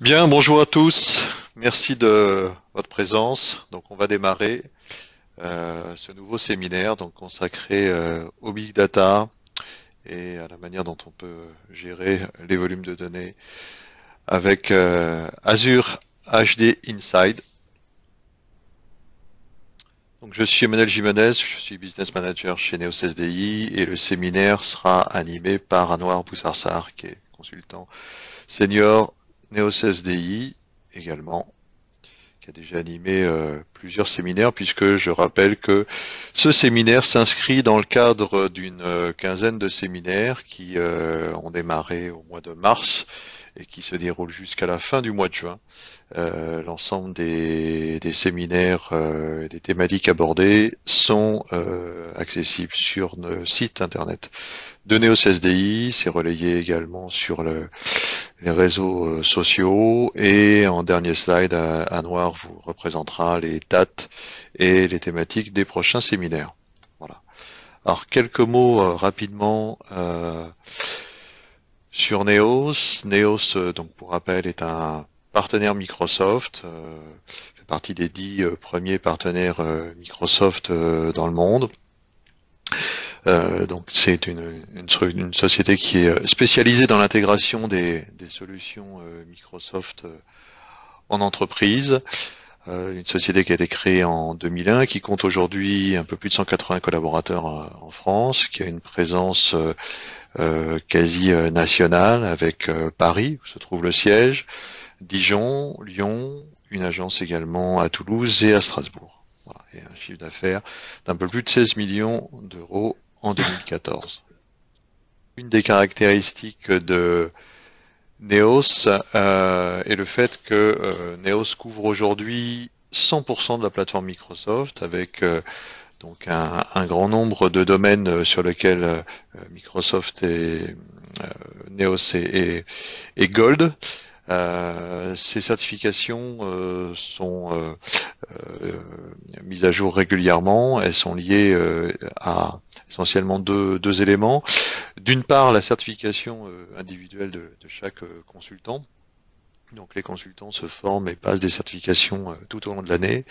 Bien, bonjour à tous. Merci de votre présence. Donc, on va démarrer ce nouveau séminaire donc consacré au big data et à la manière dont on peut gérer les volumes de données avec Azure HD Inside. Donc, je suis Emmanuel Jimenez, je suis business manager chez Neos SDI et le séminaire sera animé par Anouar Bousarsar, qui est consultant senior Neos SDI également, qui a déjà animé plusieurs séminaires, puisque je rappelle que ce séminaire s'inscrit dans le cadre d'une quinzaine de séminaires qui ont démarré au mois de mars et qui se déroulent jusqu'à la fin du mois de juin. L'ensemble des séminaires et des thématiques abordées sont accessibles sur le site internet de Neos SDI. C'est relayé également sur les réseaux sociaux. Et en dernier slide, Anouar vous représentera les dates et les thématiques des prochains séminaires. Voilà. Alors, quelques mots rapidement sur Neos. Neos, donc pour rappel, est un partenaire Microsoft, fait partie des 10 premiers partenaires Microsoft dans le monde. Donc c'est une société qui est spécialisée dans l'intégration des solutions Microsoft en entreprise. Une société qui a été créée en 2001, qui compte aujourd'hui un peu plus de 180 collaborateurs en France, qui a une présence quasi nationale avec Paris, où se trouve le siège, Dijon, Lyon, une agence également à Toulouse et à Strasbourg. Voilà, et un chiffre d'affaires d'un peu plus de 16 millions d'euros en 2014. Une des caractéristiques de Neos est le fait que Neos couvre aujourd'hui 100% de la plateforme Microsoft avec donc un grand nombre de domaines sur lesquels Microsoft et Neos est Gold. Ces certifications sont mises à jour régulièrement. Elles sont liées à essentiellement deux éléments. D'une part, la certification individuelle de chaque consultant. Donc les consultants se forment et passent des certifications tout au long de l'année.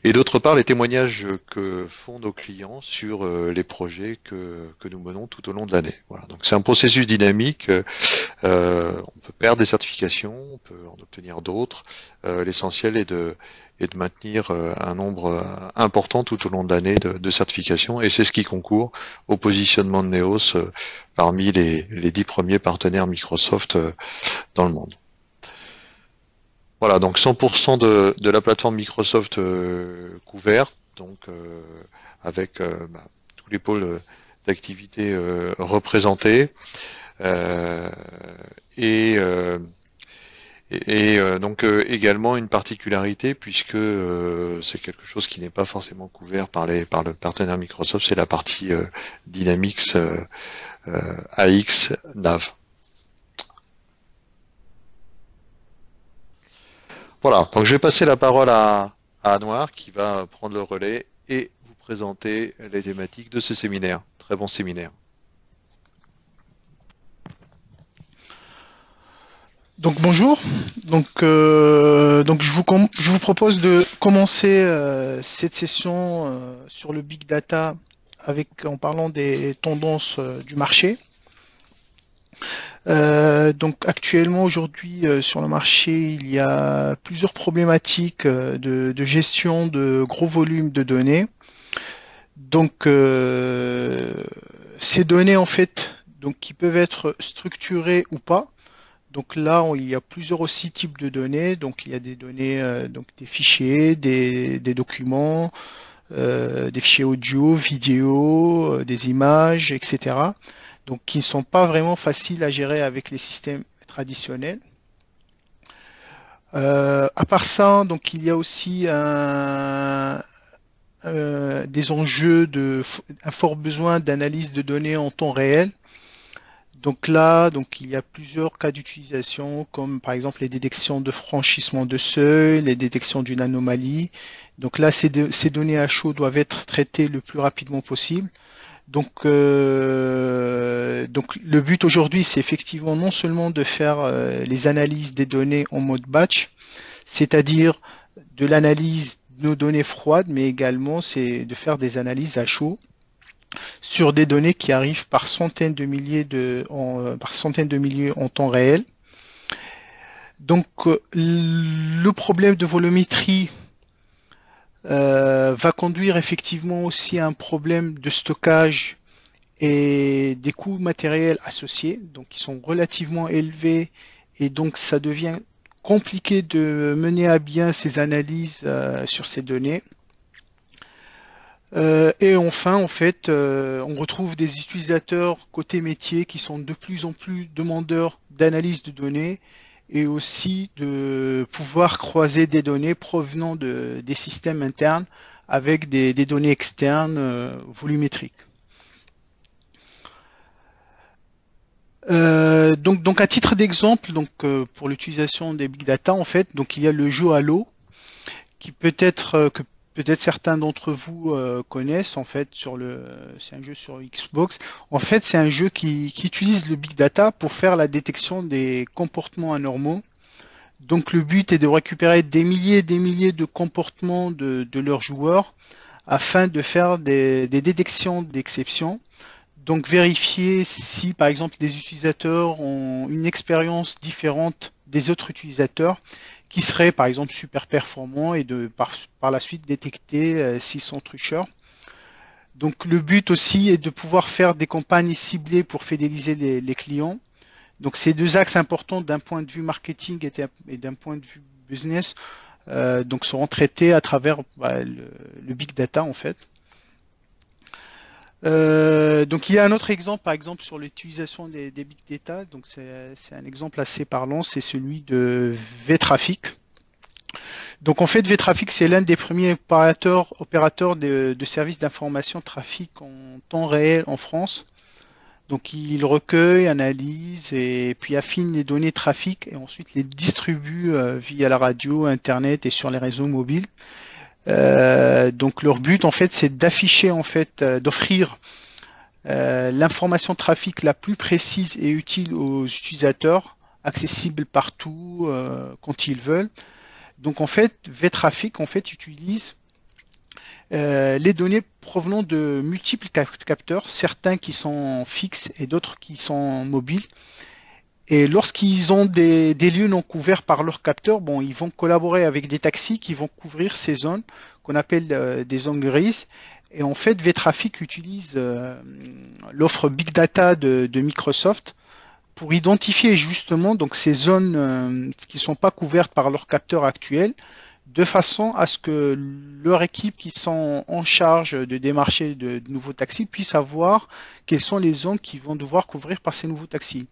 Et d'autre part, les témoignages que font nos clients sur les projets que nous menons tout au long de l'année. Voilà. Donc c'est un processus dynamique. On peut perdre des certifications, on peut en obtenir d'autres. L'essentiel est de maintenir un nombre important tout au long de l'année de certifications. Et c'est ce qui concourt au positionnement de Neos parmi les 10 premiers partenaires Microsoft dans le monde. Voilà, donc 100% de la plateforme Microsoft couverte, donc avec tous les pôles d'activité représentés. Euh, et donc également une particularité, puisque c'est quelque chose qui n'est pas forcément couvert par le partenaire Microsoft, c'est la partie Dynamics AX Nav. Voilà, donc je vais passer la parole à Anouar qui va prendre le relais et vous présenter les thématiques de ce séminaire. Très bon séminaire. Donc bonjour. Donc je vous propose de commencer cette session sur le big data en parlant des tendances du marché. Donc actuellement aujourd'hui sur le marché il y a plusieurs problématiques de gestion de gros volumes de données. Donc ces données en fait donc qui peuvent être structurées ou pas. Donc là, il y a plusieurs aussi types de données. Donc il y a des données, donc des fichiers, des documents, des fichiers audio, vidéo, des images, etc. Donc qui ne sont pas vraiment faciles à gérer avec les systèmes traditionnels. À part ça, donc il y a aussi des enjeux un fort besoin d'analyse de données en temps réel. Donc là, donc il y a plusieurs cas d'utilisation, comme par exemple les détections de franchissement de seuil, les détections d'une anomalie. Donc là, ces données à chaud doivent être traitées le plus rapidement possible. Donc le but aujourd'hui, c'est effectivement non seulement de faire les analyses des données en mode batch, c'est-à-dire de l'analyse de nos données froides, mais également c'est de faire des analyses à chaud sur des données qui arrivent par centaines de milliers en temps réel. Donc le problème de volumétrie va conduire effectivement aussi à un problème de stockage et des coûts matériels associés, donc qui sont relativement élevés, et donc ça devient compliqué de mener à bien ces analyses sur ces données. Et enfin, en fait, on retrouve des utilisateurs côté métier qui sont de plus en plus demandeurs d'analyse de données et aussi de pouvoir croiser des données provenant des systèmes internes avec des données externes volumétriques. Donc à titre d'exemple, pour l'utilisation des big data, en fait, donc il y a le jeu Halo qui peut-être que peut-être certains d'entre vous connaissent. En fait, c'est un jeu sur Xbox. En fait, c'est un jeu qui utilise le big data pour faire la détection des comportements anormaux. Donc le but est de récupérer des milliers et des milliers de comportements de leurs joueurs afin de faire des détections d'exception. Donc vérifier si par exemple des utilisateurs ont une expérience différente des autres utilisateurs qui seraient par exemple super performants et par la suite détecter s'ils sont tricheurs. Donc le but aussi est de pouvoir faire des campagnes ciblées pour fidéliser les clients. Donc ces deux axes importants d'un point de vue marketing et d'un point de vue business donc seront traités à travers le big data en fait. Donc il y a un autre exemple, par exemple sur l'utilisation des big data. Donc c'est un exemple assez parlant, c'est celui de vTraffic. Donc en fait, vTraffic c'est l'un des premiers opérateurs de services d'information trafic en temps réel en France. Donc il recueille, analyse et puis affine les données trafic et ensuite les distribue via la radio, internet et sur les réseaux mobiles. Donc leur but en fait c'est d'afficher en fait, d'offrir l'information trafic la plus précise et utile aux utilisateurs, accessible partout quand ils veulent. Donc en fait, vTraffic en fait utilise les données provenant de multiples capteurs, certains qui sont fixes et d'autres qui sont mobiles. Et lorsqu'ils ont des lieux non couverts par leurs capteurs, bon, ils vont collaborer avec des taxis qui vont couvrir ces zones qu'on appelle des zones grises. Et en fait, vTraffic utilise l'offre Big Data de Microsoft pour identifier justement donc ces zones qui ne sont pas couvertes par leurs capteurs actuels, de façon à ce que leur équipe qui sont en charge de démarcher de nouveaux taxis puisse savoir quelles sont les zones qu'ils vont devoir couvrir par ces nouveaux taxis.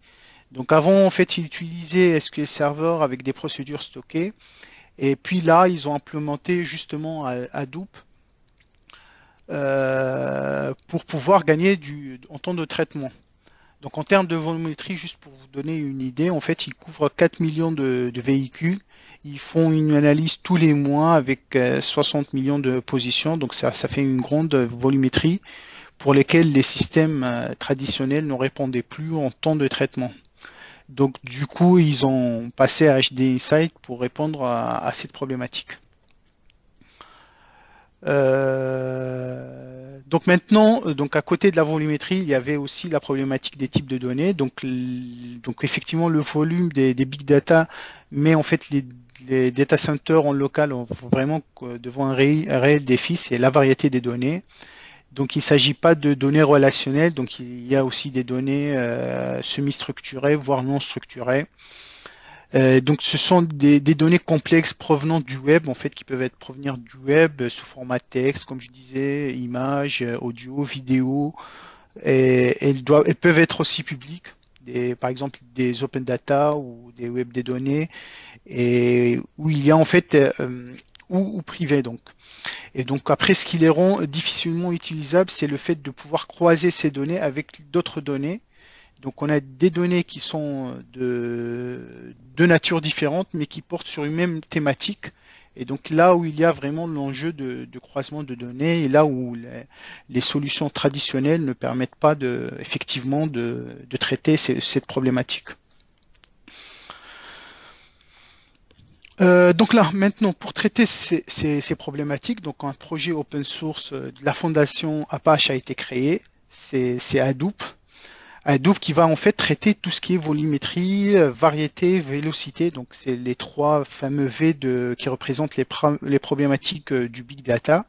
Donc avant, en fait, ils utilisaient SQL Server avec des procédures stockées. Et puis là, ils ont implémenté justement Hadoop pour pouvoir gagner en temps de traitement. Donc en termes de volumétrie, juste pour vous donner une idée, en fait, ils couvrent 4 millions de véhicules. Ils font une analyse tous les mois avec 60 millions de positions. Donc ça fait une grande volumétrie pour lesquelles les systèmes traditionnels ne répondaient plus en temps de traitement. Donc du coup, ils ont passé à HD Insight pour répondre à cette problématique. Donc maintenant, donc à côté de la volumétrie, il y avait aussi la problématique des types de données. Donc effectivement, le volume des big data, mais en fait les data centers en local ont vraiment devant un réel défi, c'est la variété des données. Donc il ne s'agit pas de données relationnelles, donc il y a aussi des données semi-structurées, voire non structurées. Donc ce sont des données complexes provenant du web, en fait, qui peuvent provenir du web sous format texte, comme je disais, images, audio, vidéo, et elles peuvent être aussi publiques, par exemple des open data ou des web des données, et où il y a en fait ou privé donc. Et donc après, ce qui les rend difficilement utilisables, c'est le fait de pouvoir croiser ces données avec d'autres données. Donc on a des données qui sont de nature différente, mais qui portent sur une même thématique. Et donc là où il y a vraiment l'enjeu de croisement de données et là où les solutions traditionnelles ne permettent pas effectivement de traiter cette problématique. Donc là, maintenant, pour traiter ces problématiques, donc un projet open source de la fondation Apache a été créé, c'est Hadoop. Hadoop qui va en fait traiter tout ce qui est volumétrie, variété, vélocité. Donc c'est les trois fameux V qui représentent les problématiques du big data.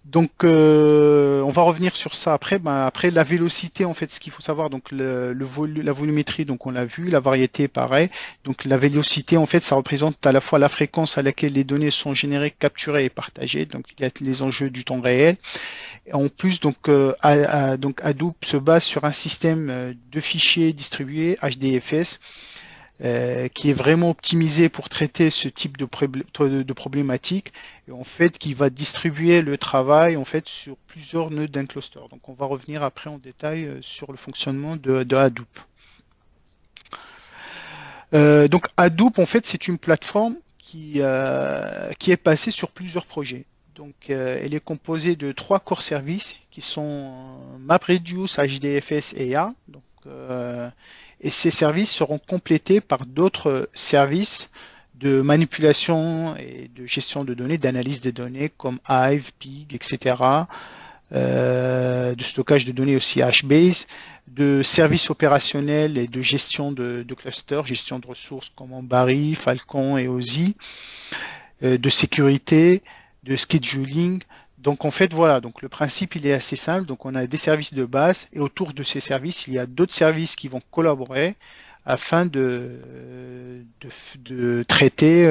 Donc on va revenir sur ça après. Après la vélocité, en fait, ce qu'il faut savoir, donc la volumétrie, donc on l'a vu, la variété, pareil. Donc la vélocité, en fait, ça représente à la fois la fréquence à laquelle les données sont générées, capturées et partagées. Donc il y a les enjeux du temps réel. En plus, donc Hadoop se base sur un système de fichiers distribués HDFS qui est vraiment optimisé pour traiter ce type de problématique et en fait qui va distribuer le travail en fait sur plusieurs nœuds d'un cluster. Donc on va revenir après en détail sur le fonctionnement de Hadoop. Donc Hadoop en fait c'est une plateforme qui est passée sur plusieurs projets. Donc, elle est composée de 3 core services qui sont MapReduce, HDFS et IA. Donc, et ces services seront complétés par d'autres services de manipulation et de gestion de données, d'analyse des données comme Hive, Pig, etc. De stockage de données aussi HBase, de services opérationnels et de gestion de clusters, gestion de ressources comme Ambari, Falcon et OSI, de sécurité, de scheduling. Donc en fait voilà, donc le principe il est assez simple. Donc on a des services de base et autour de ces services il y a d'autres services qui vont collaborer afin de traiter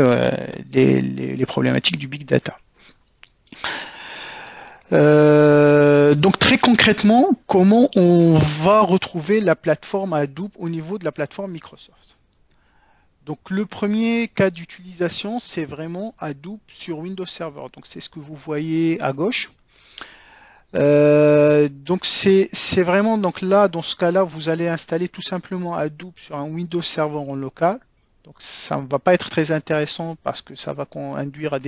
les problématiques du big data. Donc très concrètement, comment on va retrouver la plateforme Hadoop au niveau de la plateforme Microsoft? Donc le premier cas d'utilisation, c'est vraiment Hadoop sur Windows Server. Donc c'est ce que vous voyez à gauche. Donc c'est vraiment, donc là, dans ce cas-là, vous allez installer tout simplement Hadoop sur un Windows Server en local. Donc ça ne va pas être très intéressant parce que ça va induire à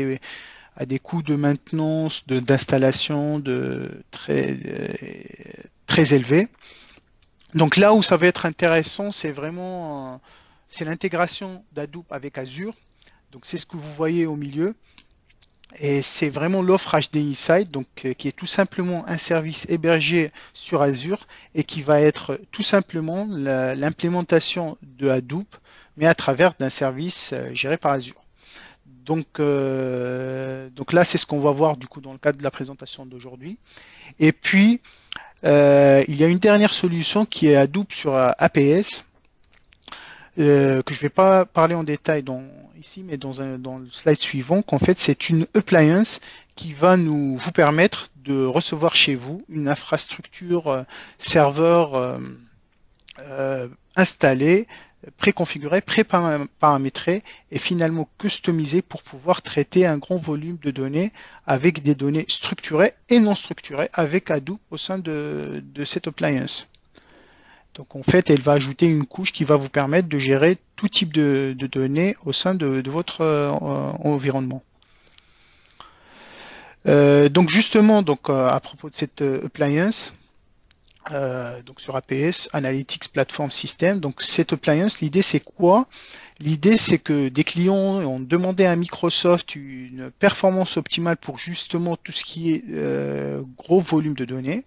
des coûts de maintenance, d'installation très élevés. Donc là où ça va être intéressant, c'est vraiment c'est l'intégration d'Hadoop avec Azure. Donc c'est ce que vous voyez au milieu. Et c'est vraiment l'offre HD Insight, donc qui est tout simplement un service hébergé sur Azure et qui va être tout simplement l'implémentation de Hadoop, mais à travers d'un service géré par Azure. Donc là, c'est ce qu'on va voir du coup dans le cadre de la présentation d'aujourd'hui. Et puis, il y a une dernière solution qui est Hadoop sur APS, que je ne vais pas parler en détail ici, mais dans le slide suivant, qu'en fait, c'est une appliance qui va vous permettre de recevoir chez vous une infrastructure serveur installée, préconfigurée, préparamétrée et finalement customisée pour pouvoir traiter un grand volume de données avec des données structurées et non structurées avec Hadoop au sein de cette appliance. Donc en fait, elle va ajouter une couche qui va vous permettre de gérer tout type de données au sein de votre environnement. Donc justement, à propos de cette appliance, donc sur APS, Analytics Platform System, donc cette appliance, l'idée c'est quoi? L'idée c'est que des clients ont demandé à Microsoft une performance optimale pour justement tout ce qui est gros volume de données.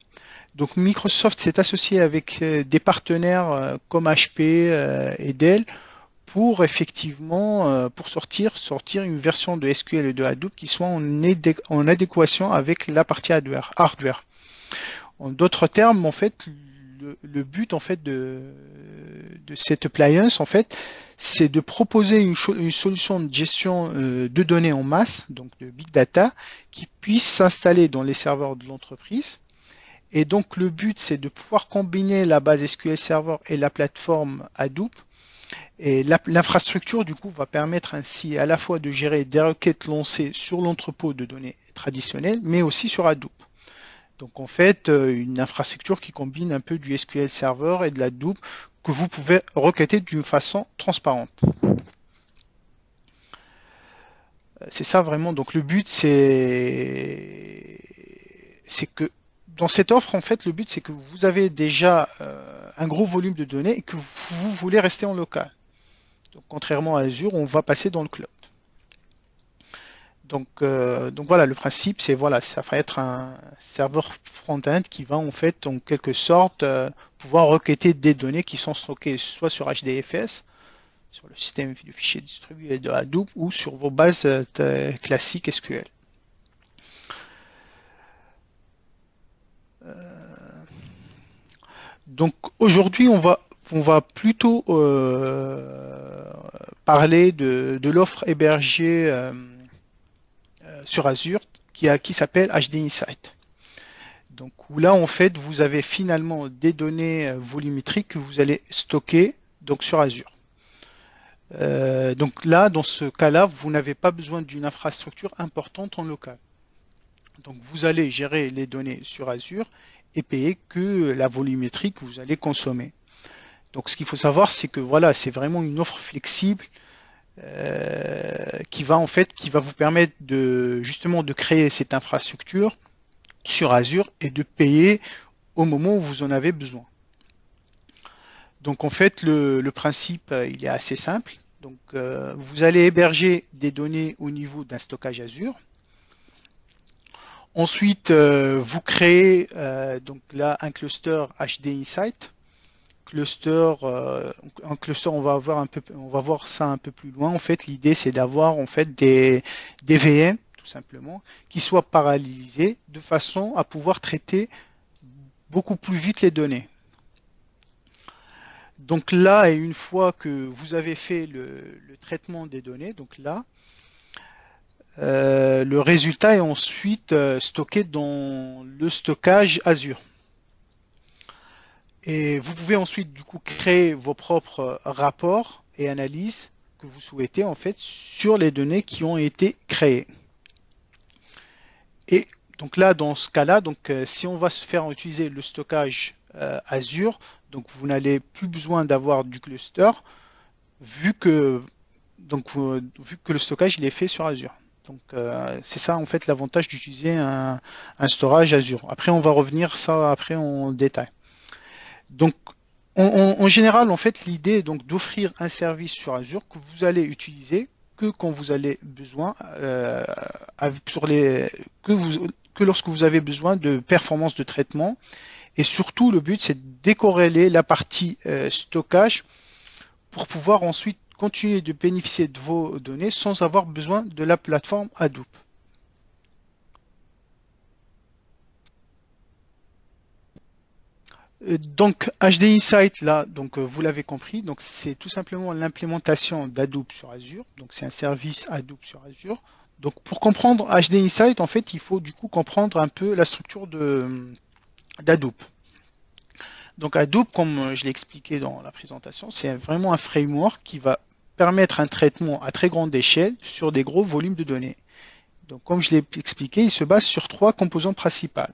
Donc Microsoft s'est associé avec des partenaires comme HP et Dell pour effectivement pour sortir une version de SQL et de Hadoop qui soit en adéquation avec la partie hardware. En d'autres termes, en fait, le but en fait de cette appliance, en fait, c'est de proposer une solution de gestion de données en masse, donc de big data, qui puisse s'installer dans les serveurs de l'entreprise. Et donc le but, c'est de pouvoir combiner la base SQL Server et la plateforme Hadoop. Et l'infrastructure, du coup, va permettre ainsi à la fois de gérer des requêtes lancées sur l'entrepôt de données traditionnel, mais aussi sur Hadoop. Donc en fait, une infrastructure qui combine un peu du SQL Server et de l'Hadoop que vous pouvez requêter d'une façon transparente. C'est ça vraiment. Donc le but, c'est que dans cette offre, en fait, le but, c'est que vous avez déjà un gros volume de données et que vous voulez rester en local. Donc, contrairement à Azure, on va passer dans le cloud. Donc voilà, le principe, c'est voilà, ça va être un serveur front-end qui va en fait, en quelque sorte, pouvoir requêter des données qui sont stockées soit sur HDFS, sur le système de fichiers distribué de Hadoop, ou sur vos bases classiques SQL. Donc aujourd'hui, on va plutôt parler de l'offre hébergée sur Azure qui s'appelle HD Insight. Donc où là, en fait, vous avez finalement des données volumétriques que vous allez stocker donc, sur Azure. Donc là, dans ce cas-là, vous n'avez pas besoin d'une infrastructure importante en local. Donc vous allez gérer les données sur Azure et payer que la volumétrie que vous allez consommer. Donc ce qu'il faut savoir, c'est que voilà, c'est vraiment une offre flexible qui va vous permettre justement de créer cette infrastructure sur Azure et de payer au moment où vous en avez besoin. Donc en fait, le principe, il est assez simple. Donc vous allez héberger des données au niveau d'un stockage Azure. Ensuite, vous créez donc là un cluster HD Insight. Un cluster, on va voir ça un peu plus loin. En fait, l'idée c'est d'avoir en fait des VM tout simplement qui soient paralysés de façon à pouvoir traiter beaucoup plus vite les données. Donc là, et une fois que vous avez fait le traitement des données, donc là, le résultat est ensuite stocké dans le stockage Azure. Et vous pouvez ensuite du coup créer vos propres rapports et analyses que vous souhaitez en fait sur les données qui ont été créées. Et donc là, dans ce cas-là, donc si on va se faire utiliser le stockage Azure, donc vous n'avez plus besoin d'avoir du cluster vu que le stockage il est fait sur Azure. Donc c'est ça en fait l'avantage d'utiliser un storage Azure. Après on va revenir ça après en détail. Donc en général en fait l'idée est donc d'offrir un service sur Azure que vous allez utiliser que quand vous avez besoin que lorsque vous avez besoin de performance de traitement. Et surtout, le but, c'est de décorréler la partie stockage pour pouvoir ensuite continuer de bénéficier de vos données sans avoir besoin de la plateforme Hadoop. Donc HD Insight, là, donc vous l'avez compris, donc c'est tout simplement l'implémentation d'Hadoop sur Azure. Donc c'est un service Hadoop sur Azure. Donc pour comprendre HD Insight, en fait, il faut du coup comprendre un peu la structure d'Hadoop. Donc Hadoop, comme je l'ai expliqué dans la présentation, c'est vraiment un framework qui va permettre un traitement à très grande échelle sur des gros volumes de données. Donc comme je l'ai expliqué, il se base sur 3 composantes principales.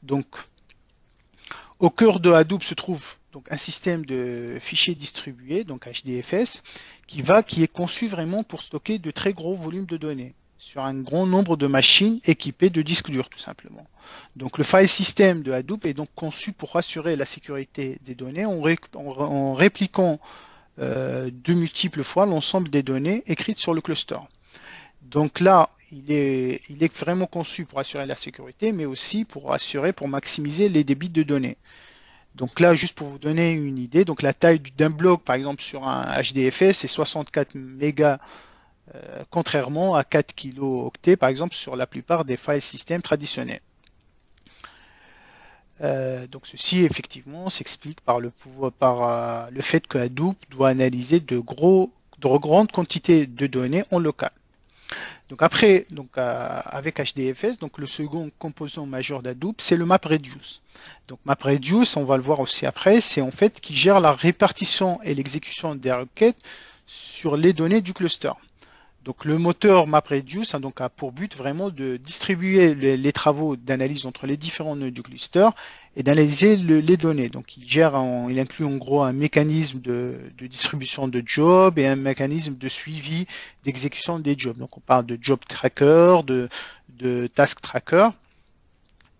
Donc au cœur de Hadoop se trouve donc un système de fichiers distribués, donc HDFS, qui est conçu vraiment pour stocker de très gros volumes de données sur un grand nombre de machines équipées de disques durs tout simplement. Donc le file system de Hadoop est donc conçu pour assurer la sécurité des données en répliquant de multiples fois l'ensemble des données écrites sur le cluster. Donc là, il est vraiment conçu pour assurer la sécurité, mais aussi pour maximiser les débits de données. Donc là, juste pour vous donner une idée, donc la taille d'un bloc, par exemple sur un HDFS, c'est 64 mégas, contrairement à 4 kilooctets, par exemple, sur la plupart des file systems traditionnels. Donc ceci, effectivement, s'explique par le fait que Hadoop doit analyser de grandes quantités de données en local. Donc après, avec HDFS, donc le second composant majeur d'Hadoop, c'est le MapReduce. Donc MapReduce, on va le voir aussi après, c'est en fait qui gère la répartition et l'exécution des requêtes sur les données du cluster. Donc le moteur MapReduce donc, a pour but vraiment de distribuer les travaux d'analyse entre les différents nœuds du cluster et d'analyser les données. Donc il inclut en gros un mécanisme de distribution de jobs et un mécanisme de suivi d'exécution des jobs. Donc on parle de job tracker, de task tracker.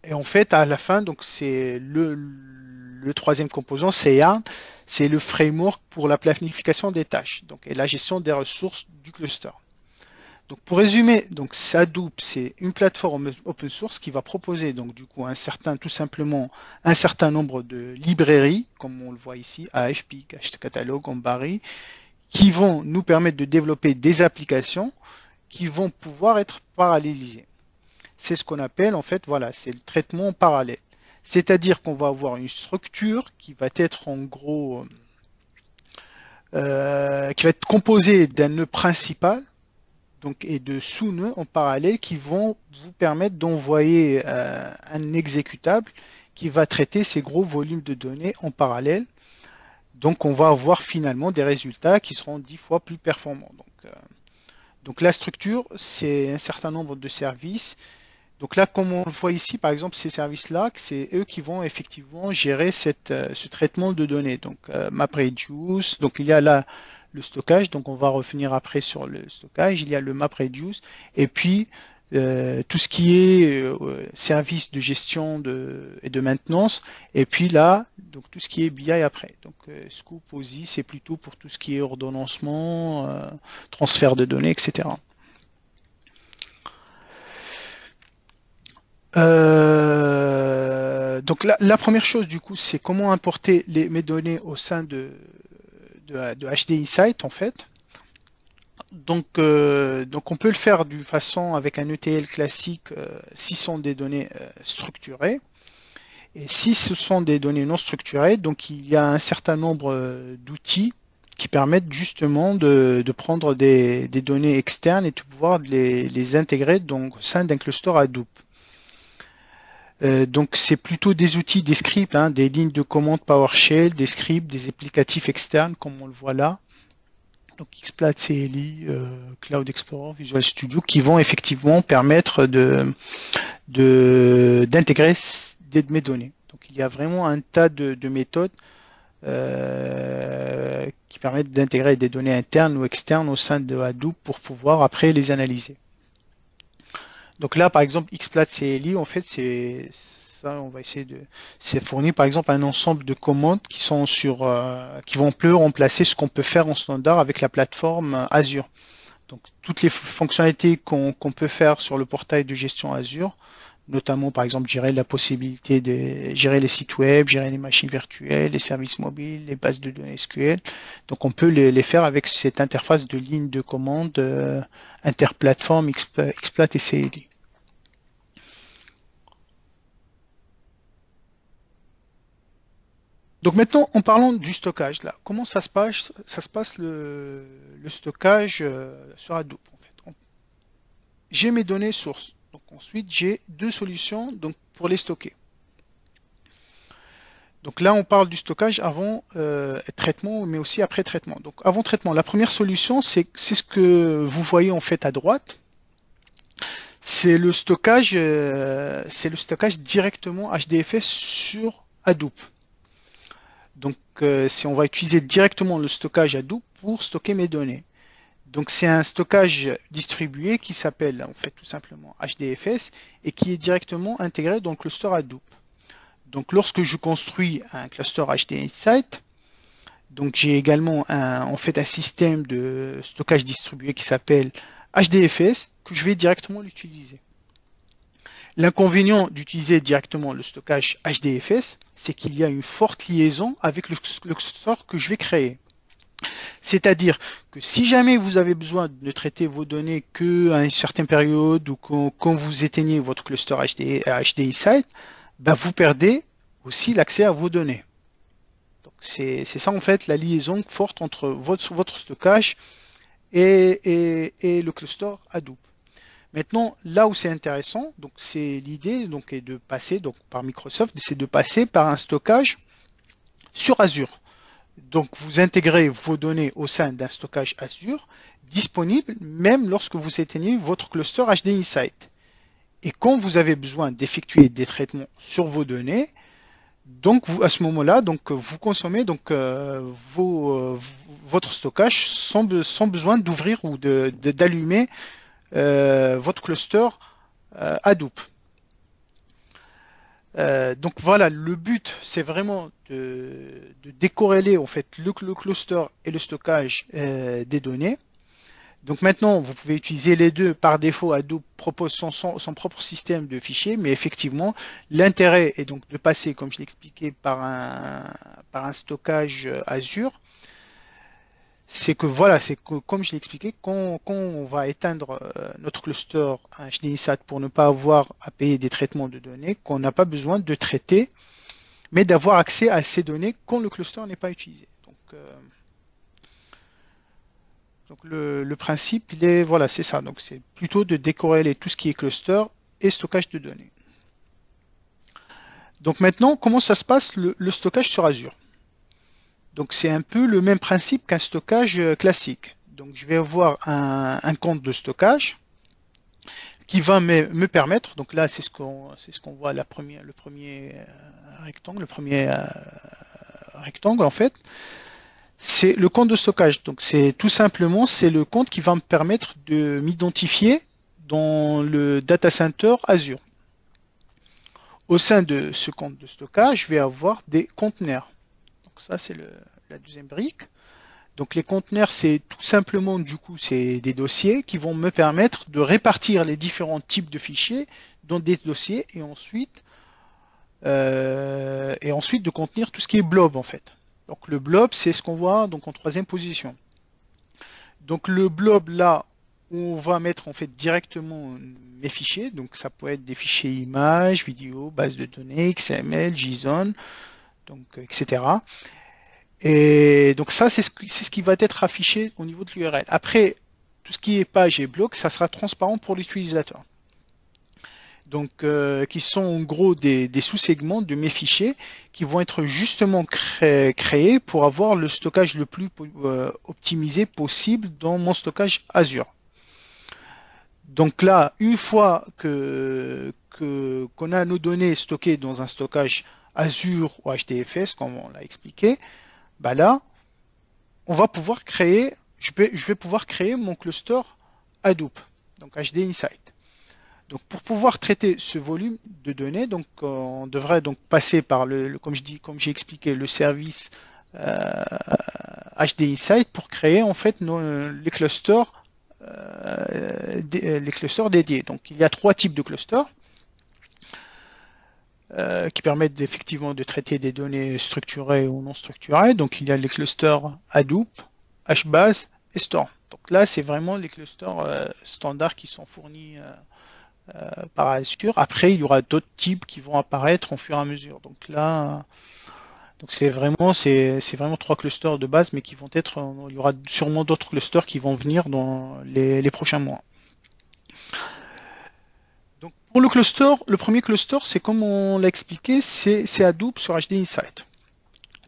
Et en fait, à la fin, donc c'est le troisième composant, c'est YARN, c'est le framework pour la planification des tâches donc, et la gestion des ressources du cluster. Donc pour résumer, donc Hadoop c'est une plateforme open source qui va proposer donc du coup tout simplement un certain nombre de librairies, comme on le voit ici, AFP, Catalog, Ambari, qui vont nous permettre de développer des applications qui vont pouvoir être parallélisées. C'est ce qu'on appelle en fait, voilà, c'est le traitement parallèle. C'est-à-dire qu'on va avoir une structure qui va être en gros, qui va être composée d'un nœud principal donc, et de sous-nœuds en parallèle qui vont vous permettre d'envoyer un exécutable qui va traiter ces gros volumes de données en parallèle. Donc on va avoir finalement des résultats qui seront 10 fois plus performants. Donc la structure, c'est un certain nombre de services. Donc là, comme on le voit ici, par exemple, ces services-là, c'est eux qui vont effectivement gérer ce traitement de données. Donc MapReduce, donc il y a là le stockage, donc on va revenir après sur le stockage, il y a le MapReduce, et puis tout ce qui est service de gestion et de maintenance, et puis là, donc tout ce qui est BI après. Donc Scoop, OSI, c'est plutôt pour tout ce qui est ordonnancement, transfert de données, etc. Donc la première chose du coup, c'est comment importer mes données au sein de HDI Site en fait. Donc on peut le faire d'une façon avec un ETL classique si ce sont des données structurées. Et si ce sont des données non structurées, donc il y a un certain nombre d'outils qui permettent justement de prendre des données externes et de pouvoir les intégrer donc, au sein d'un cluster Hadoop. Donc c'est plutôt des outils, des scripts, hein, des lignes de commande PowerShell, des scripts, des applicatifs externes comme on le voit là. Donc Xplat, CLI, Cloud Explorer, Visual Studio, qui vont effectivement permettre d'intégrer mes données. Donc il y a vraiment un tas de méthodes qui permettent d'intégrer des données internes ou externes au sein de Hadoop pour pouvoir après les analyser. Donc là, par exemple, Xplat CLI, en fait, c'est ça, on va essayer c'est fournir par exemple un ensemble de commandes qui sont qui vont plus remplacer ce qu'on peut faire en standard avec la plateforme Azure. Donc toutes les fonctionnalités qu'on peut faire sur le portail de gestion Azure, notamment par exemple gérer la possibilité de gérer les sites web, gérer les machines virtuelles, les services mobiles, les bases de données SQL. Donc on peut les faire avec cette interface de ligne de commande interplateforme Xplat et CLI. Donc maintenant, en parlant du stockage, là, comment ça se passe le stockage sur Hadoop en fait. J'ai mes données sources. Donc ensuite, j'ai deux solutions donc, pour les stocker. Donc là, on parle du stockage avant traitement, mais aussi après traitement. Donc avant traitement, la première solution, c'est ce que vous voyez en fait à droite. C'est le stockage directement HDFS sur Hadoop. Donc si on va utiliser directement le stockage Hadoop pour stocker mes données. Donc c'est un stockage distribué qui s'appelle en fait tout simplement HDFS et qui est directement intégré dans le cluster Hadoop. Donc lorsque je construis un cluster HDI Site, donc j'ai également en fait un système de stockage distribué qui s'appelle HDFS que je vais directement l'utiliser. L'inconvénient d'utiliser directement le stockage HDFS, c'est qu'il y a une forte liaison avec le cluster que je vais créer. C'est-à-dire que si jamais vous avez besoin de traiter vos données qu'à une certaine période ou quand vous éteignez votre cluster HDI Site, ben vous perdez aussi l'accès à vos données. C'est ça en fait la liaison forte entre votre stockage et le cluster Hadoop. Maintenant, là où c'est intéressant, donc c'est l'idée donc est de passer donc par Microsoft, c'est de passer par un stockage sur Azure. Donc vous intégrez vos données au sein d'un stockage Azure, disponible même lorsque vous éteignez votre cluster HD Insight. Et quand vous avez besoin d'effectuer des traitements sur vos données, donc vous, à ce moment-là, donc vous consommez donc votre stockage sans besoin d'ouvrir ou d'allumer votre cluster Hadoop. Donc voilà, le but, c'est vraiment de décorréler en fait le cluster et le stockage des données. Donc maintenant, vous pouvez utiliser les deux. Par défaut, Hadoop propose son propre système de fichiers, mais effectivement, l'intérêt est donc de passer, comme je l'ai expliqué, par un stockage Azure. C'est que voilà, c'est que comme je l'ai expliqué, quand on va éteindre notre cluster HDISAT pour ne pas avoir à payer des traitements de données, qu'on n'a pas besoin de traiter, mais d'avoir accès à ces données quand le cluster n'est pas utilisé. Donc le principe, il est, voilà, c'est ça. Donc c'est plutôt de décorréler tout ce qui est cluster et stockage de données. Donc maintenant, comment ça se passe le stockage sur Azure? Donc c'est un peu le même principe qu'un stockage classique. Donc je vais avoir un compte de stockage qui va me permettre, donc là c'est ce qu'on voit le premier rectangle en fait, c'est le compte de stockage. Donc c'est tout simplement c'est le compte qui va me permettre de m'identifier dans le data center Azure. Au sein de ce compte de stockage, je vais avoir des conteneurs. Donc ça c'est la deuxième brique. Donc les conteneurs, c'est tout simplement du coup c'est des dossiers qui vont me permettre de répartir les différents types de fichiers dans des dossiers et ensuite de contenir tout ce qui est blob en fait. Donc le blob, c'est ce qu'on voit donc en troisième position. Donc le blob là, on va mettre en fait directement mes fichiers. Donc ça peut être des fichiers images, vidéos, bases de données, XML, JSON, donc etc. Et donc ça, c'est ce qui va être affiché au niveau de l'URL. Après, tout ce qui est page et bloc, ça sera transparent pour l'utilisateur. Donc, qui sont en gros des sous-segments de mes fichiers qui vont être justement créés pour avoir le stockage le plus optimisé possible dans mon stockage Azure. Donc là, une fois qu'on a nos données stockées dans un stockage Azure ou HDFS, comme on l'a expliqué, bah là, on va pouvoir créer, je vais pouvoir créer mon cluster Hadoop, donc HD Insight. Donc pour pouvoir traiter ce volume de données, donc on devrait donc passer par comme j'ai expliqué, le service HD Insight pour créer en fait les clusters dédiés. Donc il y a trois types de clusters qui permettent effectivement de traiter des données structurées ou non structurées. Donc il y a les clusters Hadoop, HBase et Store. Donc là, c'est vraiment les clusters standards qui sont fournis par Azure. Après, il y aura d'autres types qui vont apparaître au fur et à mesure. Donc là, c'est vraiment trois clusters de base, mais qui vont être, il y aura sûrement d'autres clusters qui vont venir dans les prochains mois. Donc pour le cluster, le premier cluster, c'est comme on l'a expliqué, c'est Hadoop sur HD Insight.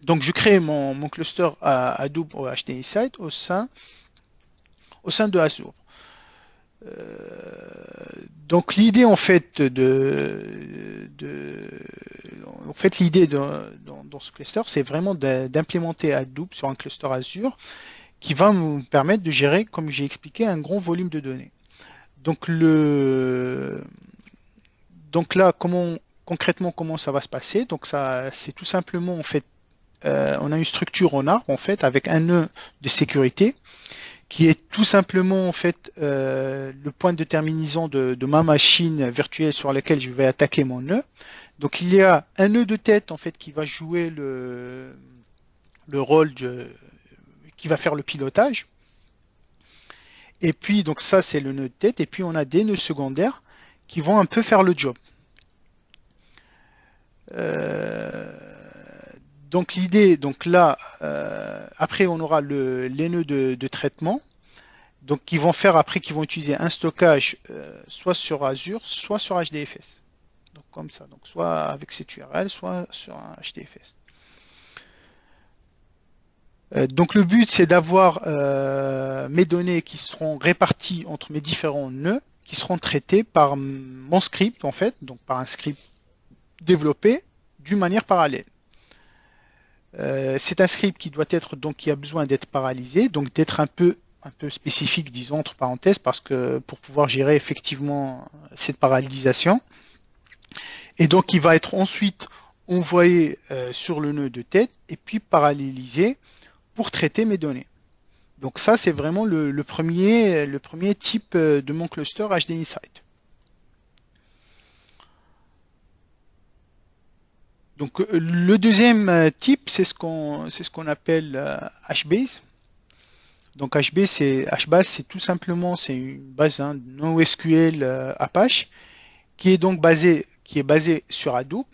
Donc je crée mon cluster Hadoop au HD Insight au sein de Azure. Donc l'idée en fait l'idée dans ce cluster, c'est vraiment d'implémenter Hadoop sur un cluster Azure qui va nous permettre de gérer, comme j'ai expliqué, un grand volume de données. Donc là, concrètement, comment ça va se passer? Donc ça, c'est tout simplement en fait, on a une structure en arbre en fait avec un nœud de sécurité qui est tout simplement en fait le point de terminaison de ma machine virtuelle sur laquelle je vais attaquer mon nœud. Donc il y a un nœud de tête en fait qui va jouer le rôle qui va faire le pilotage. Et puis donc ça c'est le nœud de tête et puis on a des nœuds secondaires qui vont un peu faire le job. Donc l'idée, donc là, après on aura les nœuds de traitement, donc qui vont utiliser un stockage soit sur Azure, soit sur HDFS. Donc comme ça, donc soit avec cette URL, soit sur un HDFS. Donc le but, c'est d'avoir mes données qui seront réparties entre mes différents nœuds, qui seront traitées par mon script, en fait, donc par un script développé d'une manière parallèle. C'est un script qui doit être, donc, qui a besoin d'être paralysé, donc d'être un peu spécifique, disons, entre parenthèses, parce que pour pouvoir gérer effectivement cette paralysation. Et donc, il va être ensuite envoyé sur le nœud de tête et puis parallélisé pour traiter mes données. Donc ça, c'est vraiment le premier type de mon cluster HD Insight. Donc le deuxième type, c'est ce qu'on appelle HBase. Donc HBase, c'est tout simplement c'est une base NoSQL Apache qui est donc basée sur Hadoop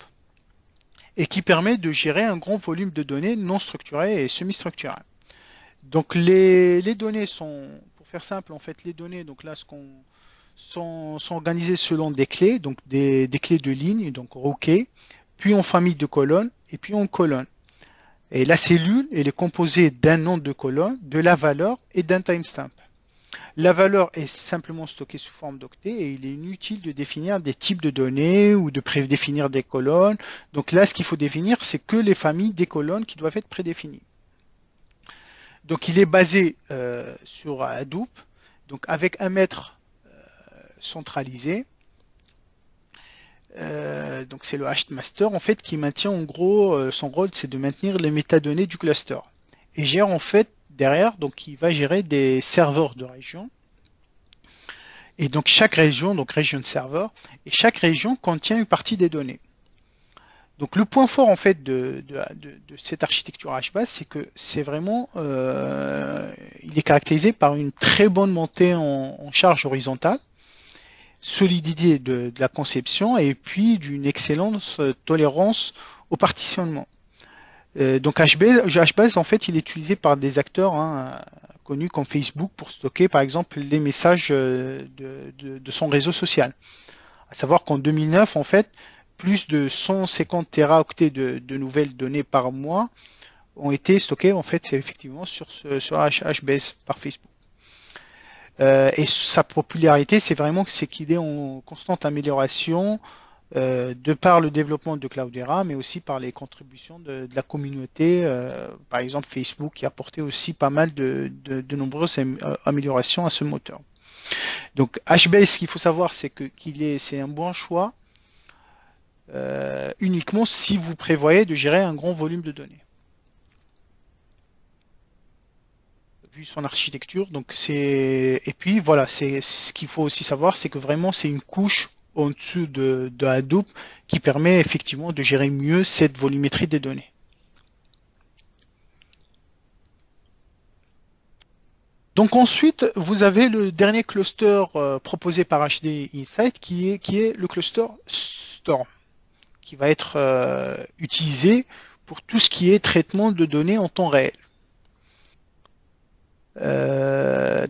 et qui permet de gérer un grand volume de données non structurées et semi-structurées. Donc les données sont, pour faire simple, en fait, les données, donc là, sont organisées selon des clés, donc des clés de ligne, donc roquet, puis en famille de colonnes, et puis en colonnes. Et la cellule, elle est composée d'un nom de colonne, de la valeur et d'un timestamp. La valeur est simplement stockée sous forme d'octet et il est inutile de définir des types de données ou de prédéfinir des colonnes. Donc là, ce qu'il faut définir, c'est que les familles des colonnes qui doivent être prédéfinies. Donc il est basé sur Hadoop, donc avec un maître centralisé. Donc c'est le HMaster en fait qui maintient en gros son rôle, c'est de maintenir les métadonnées du cluster et gère en fait derrière, donc il va gérer des serveurs de région. Et donc chaque région, donc région serveur, et chaque région contient une partie des données. Donc le point fort en fait de cette architecture HBase, c'est que c'est vraiment, il est caractérisé par une très bonne montée en charge horizontale, solidité de la conception et puis d'une excellente tolérance au partitionnement. Donc HBase en fait il est utilisé par des acteurs connus comme Facebook pour stocker par exemple les messages de son réseau social. À savoir qu'en 2009 en fait plus de 150 téraoctets de nouvelles données par mois ont été stockés en fait effectivement sur HBase par Facebook. Et sa popularité, c'est vraiment qu'il est en constante amélioration de par le développement de Cloudera, mais aussi par les contributions de la communauté. Par exemple, Facebook qui a apporté aussi pas mal de nombreuses améliorations à ce moteur. Donc HBase, ce qu'il faut savoir, c'est c'est un bon choix uniquement si vous prévoyez de gérer un grand volume de données. Vu son architecture, donc et puis voilà, c'est ce qu'il faut aussi savoir, c'est que vraiment c'est une couche en dessous de Hadoop qui permet effectivement de gérer mieux cette volumétrie des données. Donc ensuite, vous avez le dernier cluster proposé par HD Insight qui est le cluster Storm, qui va être utilisé pour tout ce qui est traitement de données en temps réel.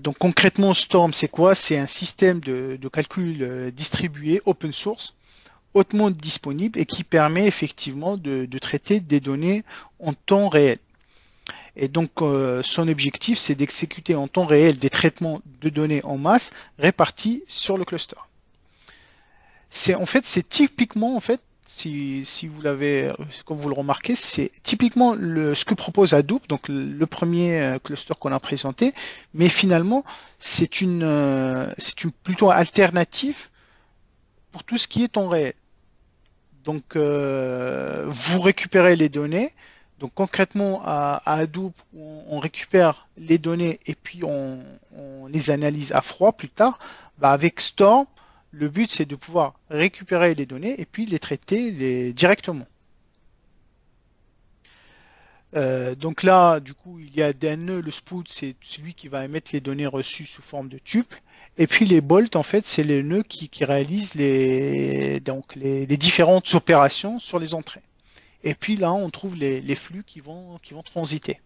Donc concrètement, Storm, c'est quoi? C'est un système de calcul distribué, open source, hautement disponible et qui permet effectivement de traiter des données en temps réel. Et donc son objectif, c'est d'exécuter en temps réel des traitements de données en masse répartis sur le cluster. C'est typiquement en fait si vous l'avez, comme vous le remarquez, c'est typiquement ce que propose Hadoop, donc le premier cluster qu'on a présenté, mais finalement c'est une plutôt alternative pour tout ce qui est temps réel. Donc vous récupérez les données. Donc concrètement à Hadoop, on récupère les données et puis on les analyse à froid plus tard. Avec Storm, le but, c'est de pouvoir récupérer les données et puis les traiter directement. Donc là, du coup, il y a des nœuds. Le spout, c'est celui qui va émettre les données reçues sous forme de tuple. Et puis les bolts, en fait, c'est les nœuds qui réalisent les différentes opérations sur les entrées. Et puis là, on trouve les flux qui vont transiter.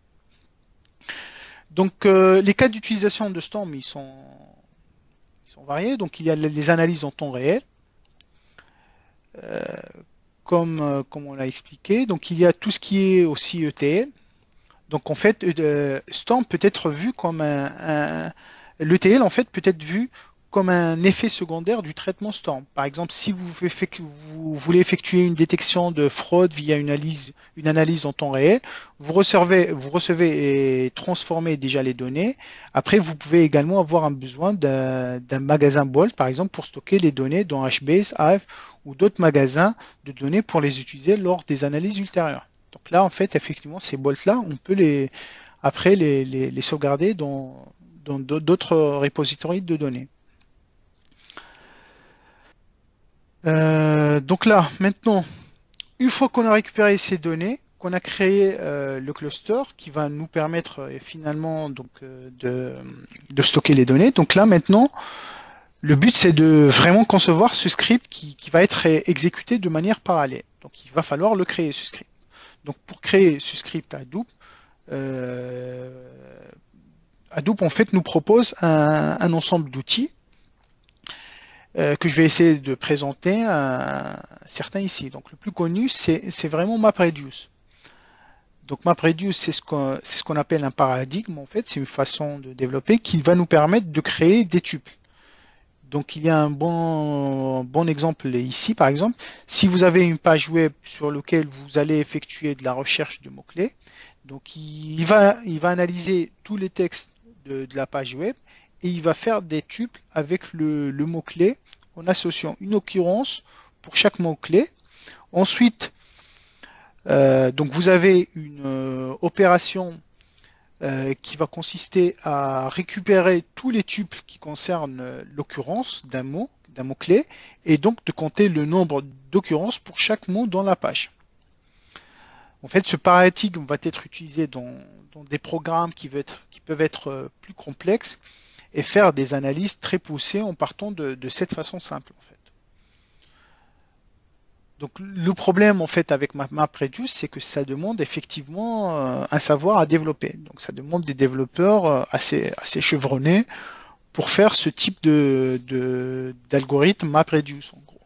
Donc les cas d'utilisation de Storm, ils sont variés. Donc il y a les analyses en temps réel, comme on l'a expliqué. Donc il y a tout ce qui est aussi ETL. Donc en fait, Storm peut être vu comme l'ETL en fait peut être vu comme un effet secondaire du traitement Storm. Par exemple, si vous voulez effectuer une détection de fraude via une analyse en temps réel, vous recevez et transformez déjà les données. Après, vous pouvez également avoir un besoin d'un magasin Bolt, par exemple, pour stocker les données dans HBase, Hive ou d'autres magasins de données pour les utiliser lors des analyses ultérieures. Donc là, en fait, effectivement, ces bolts-là, on peut après les sauvegarder dans d'autres repositories de données. Donc là, maintenant, une fois qu'on a récupéré ces données, qu'on a créé le cluster qui va nous permettre finalement donc, de stocker les données. Donc là, maintenant, le but, c'est de vraiment concevoir ce script qui va être exécuté de manière parallèle. Donc il va falloir le créer, ce script. Donc pour créer ce script Hadoop, euh, Hadoop en fait nous propose un ensemble d'outils que je vais essayer de présenter certains ici. Donc le plus connu, c'est vraiment MapReduce. Donc MapReduce, c'est ce qu'on appelle un paradigme en fait, c'est une façon de développer qui va nous permettre de créer des tuples. Donc il y a un bon exemple ici, par exemple, si vous avez une page web sur laquelle vous allez effectuer de la recherche de mots-clés, donc il va analyser tous les textes de la page web et il va faire des tuples avec le mot-clé en associant une occurrence pour chaque mot-clé. Ensuite, donc vous avez une opération qui va consister à récupérer tous les tuples qui concernent l'occurrence d'un mot-clé, et donc de compter le nombre d'occurrences pour chaque mot dans la page. En fait, ce paradigme va être utilisé dans des programmes qui peuvent être plus complexes et faire des analyses très poussées en partant de cette façon simple. En fait. Donc le problème en fait avec MapReduce, c'est que ça demande effectivement un savoir à développer. Donc ça demande des développeurs assez chevronnés pour faire ce type d'algorithme MapReduce en gros.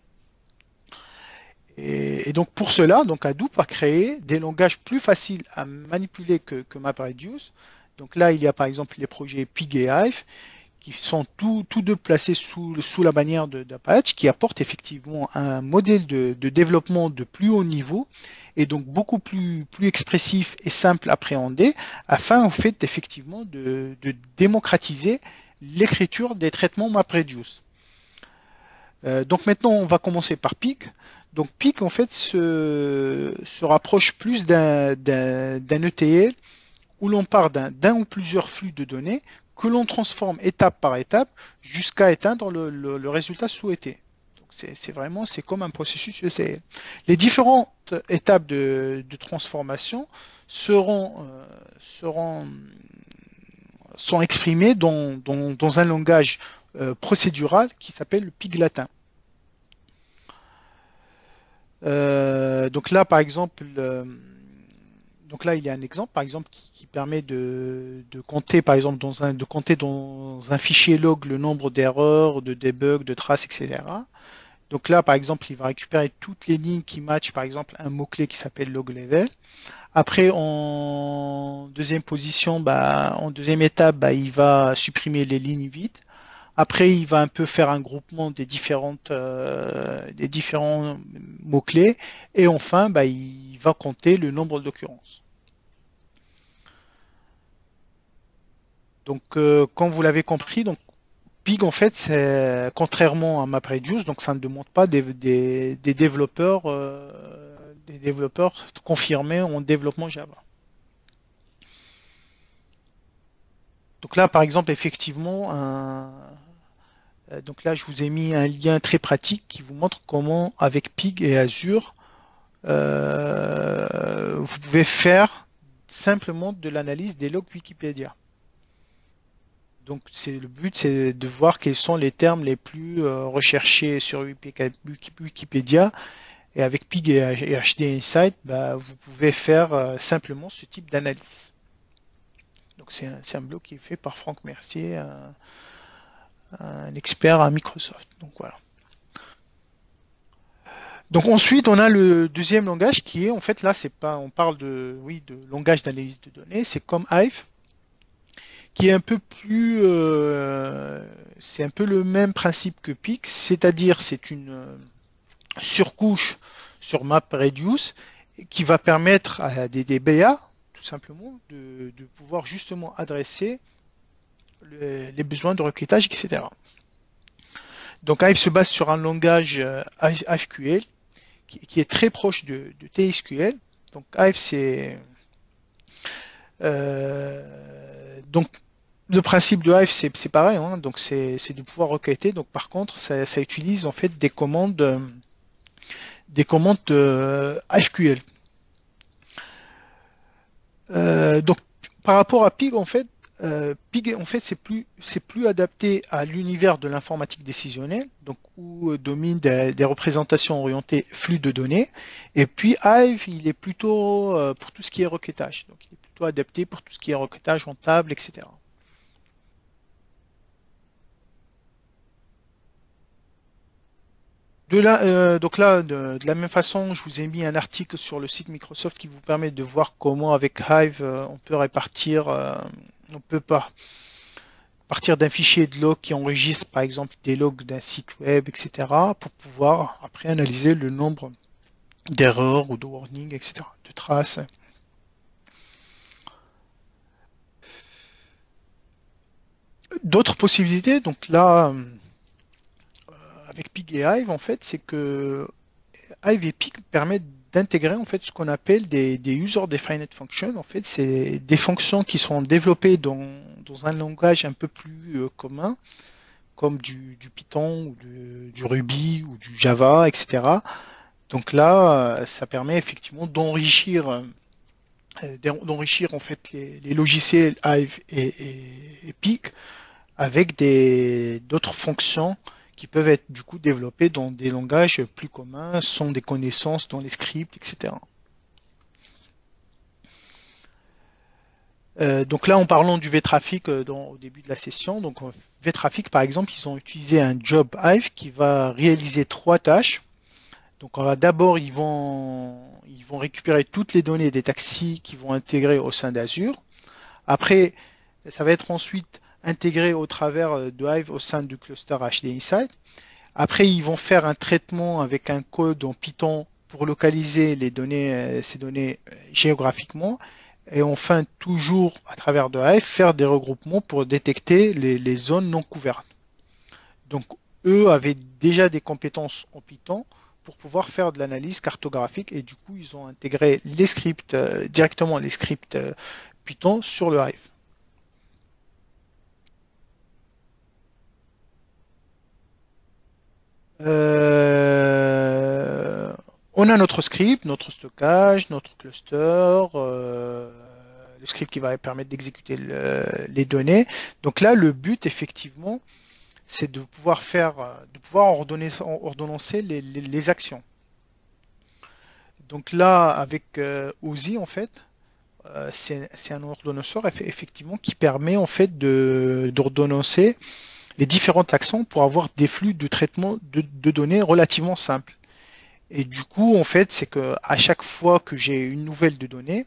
Et donc pour cela, donc Hadoop a créé des langages plus faciles à manipuler que MapReduce. Donc là, il y a par exemple les projets Pig et Hive qui sont tous deux placés sous la bannière d'Apache, qui apportent effectivement un modèle de développement de plus haut niveau et donc beaucoup plus expressif et simple à appréhender, afin en fait effectivement de démocratiser l'écriture des traitements MapReduce. Donc maintenant on va commencer par Pig. Donc Pig en fait se rapproche plus d'un ETL où l'on part d'un ou plusieurs flux de données que l'on transforme étape par étape jusqu'à atteindre le résultat souhaité. C'est comme un processus ETL. Les différentes étapes de transformation sont exprimées dans un langage procédural qui s'appelle le Pig latin. Donc là, par exemple, donc là, il y a un exemple, par exemple, qui permet de compter, par exemple, de compter dans un fichier log le nombre d'erreurs, de debugs, de traces, etc. Donc là, par exemple, il va récupérer toutes les lignes qui matchent, par exemple, un mot-clé qui s'appelle log level. Après, en deuxième position, en deuxième étape, il va supprimer les lignes vides. Après, il va un peu faire un groupement des différents mots-clés. Et enfin, il va compter le nombre d'occurrences. Donc, comme vous l'avez compris, donc Pig, en fait, c'est contrairement à MapReduce, donc ça ne demande pas des développeurs confirmés en développement Java. Donc là, par exemple, effectivement, donc là, je vous ai mis un lien très pratique qui vous montre comment, avec Pig et Azure, vous pouvez faire simplement de l'analyse des logs Wikipédia. Donc le but, c'est de voir quels sont les termes les plus recherchés sur Wikipédia. Et avec Pig et HD Insight, vous pouvez faire simplement ce type d'analyse. Donc c'est un blog qui est fait par Franck Mercier, un expert à Microsoft. Donc voilà. Donc ensuite, on a le deuxième langage qui est, en fait, là, c'est pas, on parle de, oui, de langage d'analyse de données, c'est comme Hive, qui est un peu plus, c'est un peu le même principe que Pix, c'est-à-dire c'est une surcouche sur MapReduce qui va permettre à des DBA, tout simplement, de pouvoir justement adresser les besoins de requêtage, etc. Donc Hive se base sur un langage HQL qui est très proche de TSQL. Donc Hive, c'est donc le principe de Hive, c'est pareil, hein, donc c'est de pouvoir requêter. Donc par contre, ça utilise en fait des commandes HQL. Donc par rapport à Pig, en fait, Pig, en fait, c'est plus adapté à l'univers de l'informatique décisionnelle, donc où domine des représentations orientées flux de données. Et puis Hive, il est plutôt pour tout ce qui est requêtage. Donc il est plutôt adapté pour tout ce qui est requêtage en table, etc. Donc là, de la même façon, je vous ai mis un article sur le site Microsoft qui vous permet de voir comment avec Hive, on peut répartir, on peut pas partir d'un fichier de log qui enregistre par exemple des logs d'un site web, etc., pour pouvoir après analyser le nombre d'erreurs ou de warnings, etc., de traces. D'autres possibilités, donc là, avec Pig et Hive, en fait, c'est que Hive et Pig permettent d'intégrer en fait ce qu'on appelle des user defined functions. En fait, c'est des fonctions qui sont développées dans un langage un peu plus commun, comme du Python ou du Ruby ou du Java, etc. Donc là, ça permet effectivement d'enrichir en fait les logiciels Hive et Pig avec d'autres fonctions qui peuvent être du coup développées dans des langages plus communs, sans des connaissances dans les scripts, etc. Donc là, en parlant du vtraffic au début de la session, donc vtraffic par exemple, ils ont utilisé un job Hive qui va réaliser trois tâches. Donc d'abord, ils vont récupérer toutes les données des taxis qui vont intégrer au sein d'Azure. Après, ça va être ensuite intégré au travers de Hive au sein du cluster HD Insight. Après, ils vont faire un traitement avec un code en Python pour localiser les données, ces données géographiquement. Et enfin, toujours à travers de Hive, faire des regroupements pour détecter les zones non couvertes. Donc, eux avaient déjà des compétences en Python pour pouvoir faire de l'analyse cartographique et du coup, ils ont intégré les scripts, directement les scripts Python sur le Hive. On a notre script, notre stockage, notre cluster, le script qui va permettre d'exécuter les données. Donc là, le but, effectivement, c'est de pouvoir ordonnancer les actions. Donc là, avec OSI, en fait, c'est un ordonnanceur effectivement qui permet en fait d'ordonnancer les différentes actions pour avoir des flux de traitement de données relativement simples. Et du coup, en fait, c'est que à chaque fois que j'ai une nouvelle de données,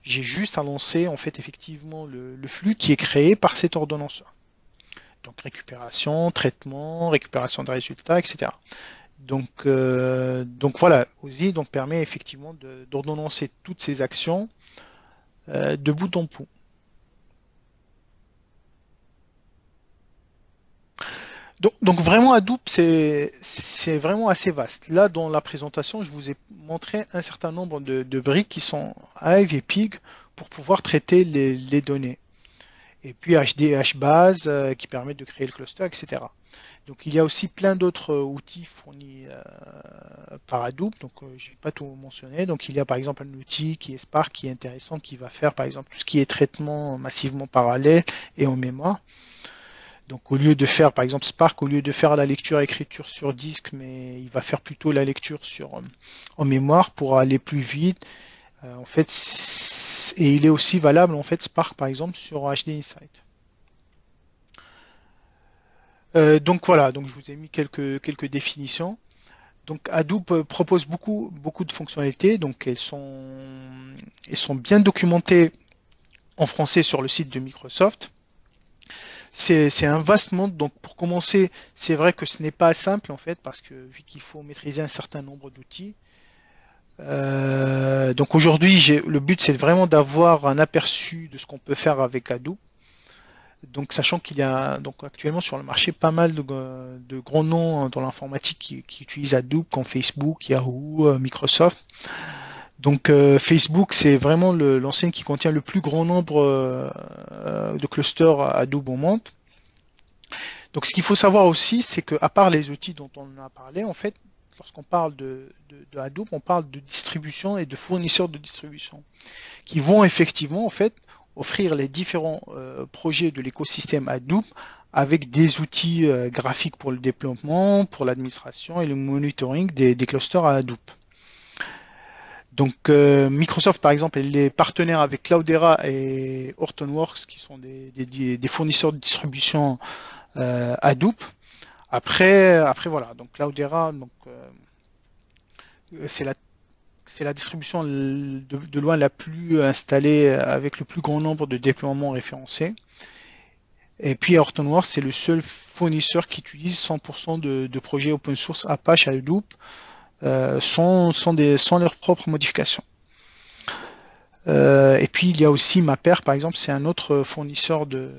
j'ai juste à lancer en fait effectivement le flux qui est créé par cet ordonnanceur. Donc récupération, traitement, récupération de résultats, etc. Donc voilà, OSI donc permet effectivement d'ordonnancer toutes ces actions de bout en bout. Donc vraiment Hadoop, c'est vraiment assez vaste. Là, dans la présentation, je vous ai montré un certain nombre de briques qui sont Hive et Pig pour pouvoir traiter les données. Et puis HD, HBase qui permet de créer le cluster, etc. Donc il y a aussi plein d'autres outils fournis par Hadoop, donc je n'ai pas tout mentionné. Donc il y a par exemple un outil qui est Spark qui est intéressant, qui va faire par exemple tout ce qui est traitement massivement parallèle et en mémoire. Donc au lieu de faire par exemple Spark, au lieu de faire la lecture-écriture sur disque, mais il va faire plutôt la lecture en mémoire pour aller plus vite. En fait, et il est aussi valable en fait Spark par exemple sur HD Insight. Donc voilà, donc je vous ai mis quelques définitions. Donc Hadoop propose beaucoup de fonctionnalités, donc elles sont bien documentées en français sur le site de Microsoft. C'est un vaste monde, donc pour commencer, c'est vrai que ce n'est pas simple en fait, parce que vu qu'il faut maîtriser un certain nombre d'outils. Donc aujourd'hui, le but c'est vraiment d'avoir un aperçu de ce qu'on peut faire avec Hadoop. Donc, sachant qu'il y a donc actuellement sur le marché pas mal de grands noms dans l'informatique qui utilisent Hadoop, comme Facebook, Yahoo, Microsoft. Donc, Facebook, c'est vraiment l'enseigne qui contient le plus grand nombre de clusters Hadoop au monde. Donc, ce qu'il faut savoir aussi, c'est qu'à part les outils dont on a parlé, en fait, lorsqu'on parle de Hadoop, on parle de distribution et de fournisseurs de distribution qui vont effectivement, en fait, offrir les différents projets de l'écosystème Hadoop avec des outils graphiques pour le développement, pour l'administration et le monitoring des clusters à Hadoop. Donc Microsoft, par exemple, elle est partenaire avec Cloudera et Hortonworks, qui sont des fournisseurs de distribution Hadoop. Après voilà, donc Cloudera, donc, c'est la distribution de loin la plus installée avec le plus grand nombre de déploiements référencés. Et puis Hortonworks, c'est le seul fournisseur qui utilise 100% de projets open source Apache Hadoop sans leurs propres modifications. Et puis il y a aussi Mapper, par exemple, c'est un autre fournisseur de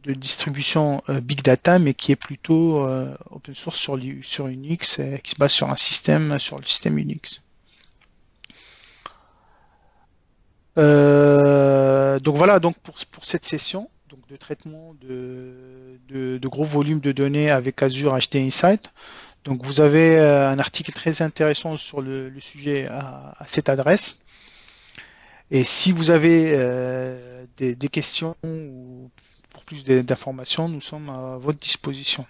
distribution Big Data, mais qui est plutôt open source sur Unix, qui se base sur sur le système Unix. Donc voilà, donc pour cette session donc de traitement de gros volumes de données avec Azure HD Insight. Donc vous avez un article très intéressant sur le sujet à cette adresse. Et si vous avez des questions ou pour plus d'informations, nous sommes à votre disposition.